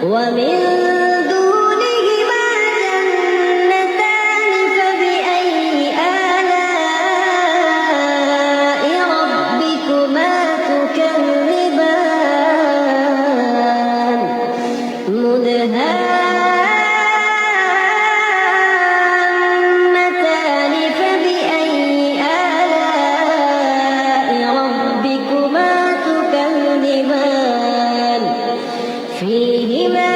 ومن دونهما جنتان فبأي آلاء ربكما تكذبان مدهامتان فبأي آلاء ربكما تكذبان فيهما